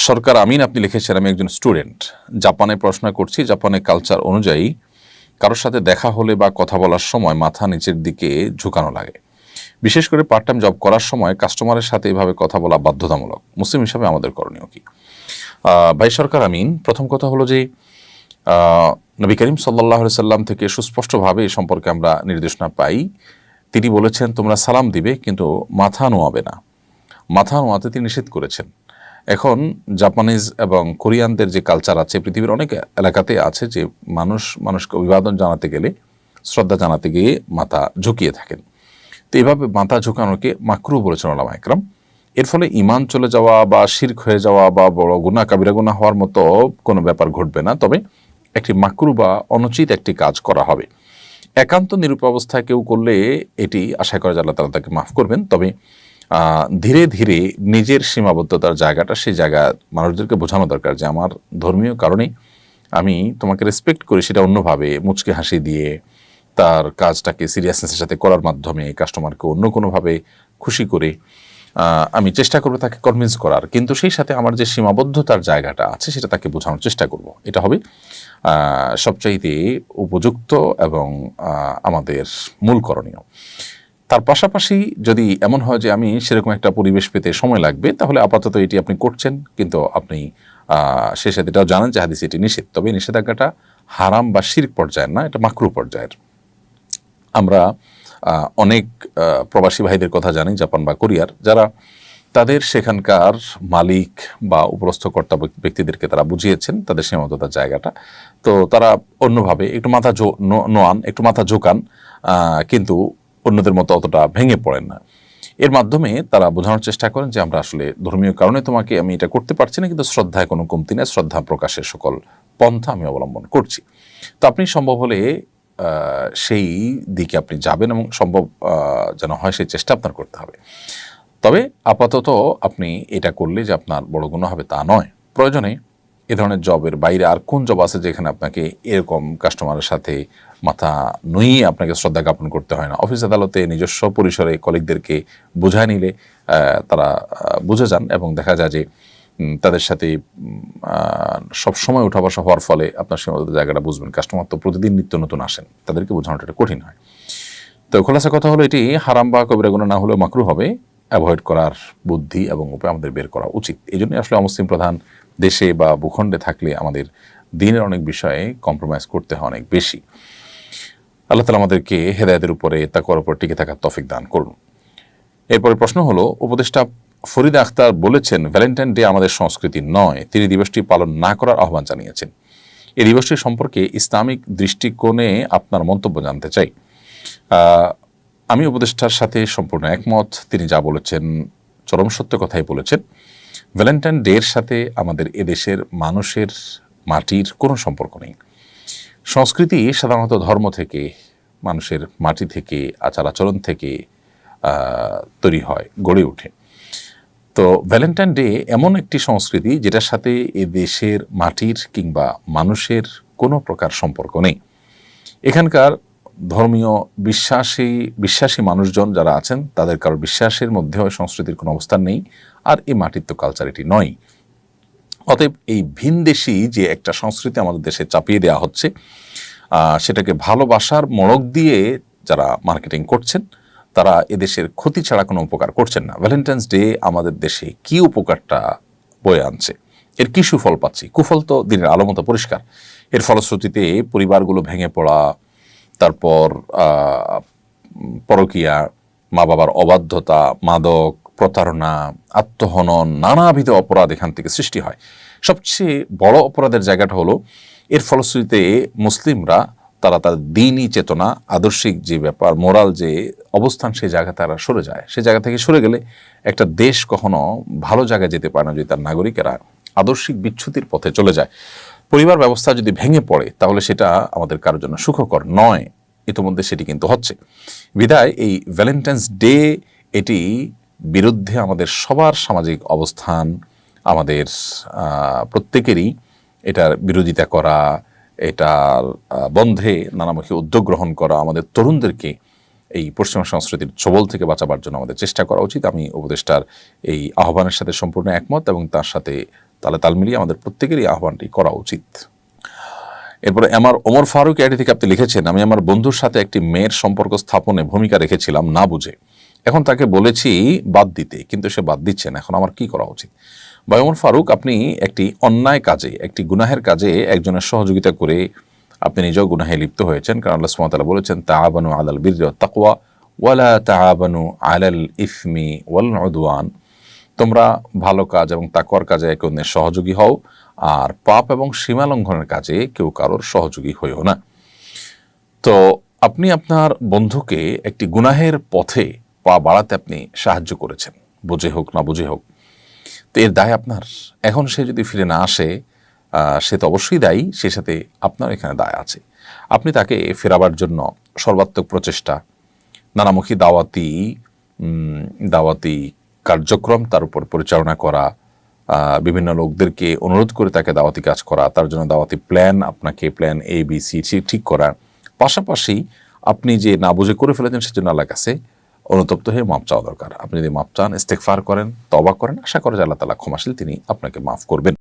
সরকার আমিন আপনি লিখেছেন, আমি একজন স্টুডেন্ট, জাপানে পড়াশোনা করছি। জাপানের কালচার অনুযায়ী কারোর সাথে দেখা হলে বা কথা বলার সময় মাথা নিচের দিকে ঝুঁকানো লাগে। বিশেষ করে পার্ট টাইম জব করার সময় কাস্টমারের সাথে এভাবে কথা বলা বাধ্যতামূলক। মুসলিম হিসাবে আমাদের করণীয় কি? ভাই সরকার আমিন, প্রথম কথা হলো যে নবী করিম সাল্লাল্লাহু আলাইহি সাল্লাম থেকে সুস্পষ্টভাবে এই সম্পর্কে আমরা নির্দেশনা পাই। তিনি বলেছেন তোমরা সালাম দিবে কিন্তু মাথা নোয়াবে না। মাথা নোয়াতে তিনি নিষেধ করেছেন। এখন জাপানিজ এবং কোরিয়ানদের যে কালচার আছে, পৃথিবীর অনেক এলাকাতে আছে যে মানুষকে অভিবাদন জানাতে গেলে, শ্রদ্ধা জানাতে গিয়ে মাথা ঝুঁকিয়ে থাকেন। তো এইভাবে মাথা ঝুঁকানোকে মাকরুহ বলেছেন ওলামা একরাম। এর ফলে ঈমান চলে যাওয়া বা শিরক হয়ে যাওয়া বা বড় গুনাহ কাবিরা গুনাহ হওয়ার মতো কোনো ব্যাপার ঘটবে না, তবে একটি মাকরুহ বা অনুচিত একটি কাজ করা হবে। একান্ত নিরুপাবস্থায় কেউ করলে এটি আশা করা যায় আল্লাহ তাআলা তাকে মাফ করবেন। তবে ধীরে ধীরে নিজের সীমাবদ্ধতার জায়গাটা, সেই জায়গা মানুষদেরকে বোঝানো দরকার যে আমার ধর্মীয় কারণে আমি তোমাকে রেসপেক্ট করি, সেটা অন্যভাবে মুচকে হাসি দিয়ে তার কাজটাকে সিরিয়াসনেসের সাথে করার মাধ্যমে কাস্টমারকে অন্য কোনোভাবে খুশি করে আমি চেষ্টা করবো তাকে কনভিন্স করার, কিন্তু সেই সাথে আমার যে সীমাবদ্ধতার জায়গাটা আছে সেটা তাকে বোঝানোর চেষ্টা করব। এটা হবে সবচাইতে উপযুক্ত এবং আমাদের মূল করণীয়। তার পাশাপাশি যদি এমন হয় যে আমি সেরকম একটা পরিবেশ পেতে সময় লাগবে, তাহলে আপাতত এটি আপনি করছেন, কিন্তু আপনি সে সাথে এটাও জানেন যে হাদিসে এটি নিষেধ। তবে নিষেধাজ্ঞাটা হারাম বা শিরক পর্যায়ের না, এটা মাকরুহ পর্যায়ের। আমরা অনেক প্রবাসী ভাইদের কথা জানি জাপান বা কোরিয়ার, যারা তাদের সেখানকার মালিক বা উপরস্থ কর্তা ব্যক্তিদেরকে তারা বুঝিয়েছেন তাদের সীমাবদ্ধতার জায়গাটা। তো তারা অন্যভাবে একটু মাথা নোয়ান, একটু মাথা ঝোঁকান, কিন্তু অন্যদের মতো অতটা ভেঙে পড়েন না। এর মাধ্যমে তারা বোঝানোর চেষ্টা করেন যে আমরা আসলে ধর্মীয় কারণে তোমাকে আমি এটা করতে পারছি না, কিন্তু শ্রদ্ধায় কোনো কমতি নেই, শ্রদ্ধা প্রকাশের সকল পন্থা আমি অবলম্বন করছি। তো আপনি সম্ভব হলে সেই দিকে আপনি যাবেন এবং সম্ভব যেন হয় সেই চেষ্টা আপনার করতে হবে। তবে আপাতত আপনি এটা করলে যে আপনার বড় গুনাহ হবে তা নয়। প্রয়োজনে এ ধরনের জবের বাইরে আর কোন জব আছে যেখানে আপনাকে এরকম কাস্টমারের সাথে মাথা নুইয়ে আপনাকে শ্রদ্ধা জ্ঞাপন করতে হয় না। অফিস আদালতে নিজস্ব পরিসরে কলিগদেরকে বোঝায় নিলে তারা বুঝে যান এবং দেখা যায় যে তাদের সাথে সবসময় উঠা বসা হওয়ার ফলে আপনার সীমাবদ্ধ জায়গাটা বুঝবেন। কাস্টমার তো প্রতিদিন নিত্য নতুন আসেন, তাদেরকে বোঝানোটা এটা কঠিন হয়। তো খোলাসা কথা হলো এটি হারাম বা কবিরা গুনাহ না হলেও মাকরুহ হবে। অ্যাভয়েড করার বুদ্ধি এবং উপায় আমাদের বের করা উচিত। এই জন্যই আসলে অমুসলিম প্রধান দেশে বা ভূখণ্ডে থাকলে আমাদের দিনের অনেক বিষয়ে কম্প্রোমাইজ করতে হয় অনেক বেশি। আল্লাহ তাআলা আমাদেরকে হেদায়েতের উপরে তাকওয়ার উপর টিকে থাকার তৌফিক দান করুন। এরপরে প্রশ্ন হলো, উপদেষ্টা ফরিদা আখতার বলেছেন ভ্যালেন্টাইন ডে আমাদের সংস্কৃতি নয়, তিনি দিবসটি পালন না করার আহ্বান জানিয়েছেন। এই দিবসটি সম্পর্কে ইসলামিক দৃষ্টিকোণে আপনার মন্তব্য জানতে চাই। আমি উপদেষ্টার সাথে সম্পূর্ণ একমত। তিনি যা বলেছেন চরম সত্য কথাই বলেছেন। ভ্যালেন্টাইন ডে এর সাথে আমাদের এদেশের মানুষের মাটির কোনো সম্পর্ক নেই। সংস্কৃতি সাধারণত ধর্ম থেকে, মানুষের মাটি থেকে, আচার আচরণ থেকে তৈরি হয়, গড়ে ওঠে। তো ভ্যালেন্টাইন ডে এমন একটি সংস্কৃতি যেটার সাথে এ দেশের মাটির কিংবা মানুষের কোনো প্রকার সম্পর্ক নেই। এখানকার ধর্মীয় বিশ্বাসী মানুষজন যারা আছেন তাদের কারোর বিশ্বাসের মধ্যেও সংস্কৃতির কোনো অবস্থান নেই, আর এই মাটির তো কালচার এটি নয়। অতএব এই ভিনদেশী যে একটা সংস্কৃতি আমাদের দেশে চাপিয়ে দেওয়া হচ্ছে, সেটাকে ভালোবাসার মোড়ক দিয়ে যারা মার্কেটিং করছেন তারা এদেশের ক্ষতি ছাড়া কোনো উপকার করছেন না। ভ্যালেন্টাইন্স ডে আমাদের দেশে কি উপকারটা বয়ে আনছে, এর কি সুফল পাচ্ছি? কুফল তো দিনের আলো মতো পরিষ্কার। এর ফলশ্রুতিতে পরিবারগুলো ভেঙে পড়া, তারপর পরকীয়া, মা বাবার অবাধ্যতা, মাদক, প্রতারণা, আত্মহনন, নানাবিধ অপরাধ এখান থেকে সৃষ্টি হয়। সবচেয়ে বড় অপরাধের জায়গাটা হলো এর ফলশ্রুতিতে মুসলিমরা তারা তার দ্বীনি চেতনা, আদর্শিক যে ব্যাপার, মোরাল যে অবস্থান, সেই জায়গা তারা সরে যায়। সেই জায়গা থেকে সরে গেলে একটা দেশ কখনো ভালো জায়গায় যেতে পারে না যদি তার নাগরিকেরা আদর্শিক বিচ্যুতির পথে চলে যায়। পরিবার ব্যবস্থা যদি ভেঙে পড়ে তাহলে সেটা আমাদের কারোর জন্য সুখকর নয়। ইতিমধ্যে সেটি কিন্তু হচ্ছে। বিধায় এই ভ্যালেন্টাইন্স ডে এটি বিরুদ্ধে আমাদের সবার সামাজিক অবস্থান, আমাদের প্রত্যেকেরই এটার বিরোধিতা করা, এটার বন্ধে নানামুখী উদ্যোগ গ্রহণ করা, আমাদের তরুণদেরকে এই পশ্চিমা সংস্কৃতির ছোবল থেকে বাঁচাবার জন্য আমাদের চেষ্টা করা উচিত। আমি উপদেষ্টার এই আহ্বানের সাথে সম্পূর্ণ একমত এবং তার সাথে তাহলে তাল মিলিয়ে আমাদের প্রত্যেকেরই আহ্বানটি করা উচিত। এরপরে আমার ওমর ফারুক আইডি থেকে আপনি লিখেছেন, আমি আমার বন্ধুর সাথে একটি মেয়ের সম্পর্ক স্থাপনে ভূমিকা রেখেছিলাম না বুঝে। এখন তাকে বলেছি বাদ দিতে, কিন্তু সে বাদ দিচ্ছে না। এখন আমার কি করা উচিত? ভাই ওমর ফারুক, আপনি একটি অন্যায় কাজে, একটি গুনাহের কাজে একজনের সহযোগিতা করে আপনি নিজেও গুনাহে লিপ্ত হয়েছেন। কারণ আল্লাহ সুবহানাহু ওয়া তাআলা বলেছেন, তাআবানু আলাল বিররি ওয়াত তাকওয়া ওয়ালা তাআবানু আলাল ইসমি ওয়াল উদওয়ান। তোমরা ভালো কাজ এবং তাকওয়ার কাজে একে অন্যের সহযোগী হও, আর পাপ এবং সীমা লঙ্ঘনের কাজে কেউ কারোর সহযোগী হইও না। তো আপনি আপনার বন্ধুকে একটি গুনাহের পথে পা বাড়াতে আপনি সাহায্য করেছেন, বুঝে হোক না বুঝে হোক, তো এর দায় আপনার। এখন সে যদি ফিরে না আসে, সে তো অবশ্যই দায়ী, সে সাথে আপনার এখানে দায় আছে। আপনি তাকে ফেরাবার জন্য সর্বাত্মক প্রচেষ্টা, নানামুখী দাওয়াতি কার্যক্রম তার উপর পরিচালনা করা, বিভিন্ন লোকদেরকে অনুরোধ করে তাকে দাওয়াতি কাজ করা, তার জন্য দাওয়াতি প্ল্যান, আপনাকে প্ল্যান ABC ঠিক করা, পাশাপাশি আপনি যে না বুঝে করে ফেলেছেন সেজন্য আল্লাহর কাছে অনুতপ্ত হয়ে মাপ চাওয়া দরকার। আপনি যদি মাপ চান, ইস্তেগফার করেন, তওবা করেন, আশা করা যায় আল্লাহ তাআলা ক্ষমাশীল, তিনি আপনাকে মাফ করবেন।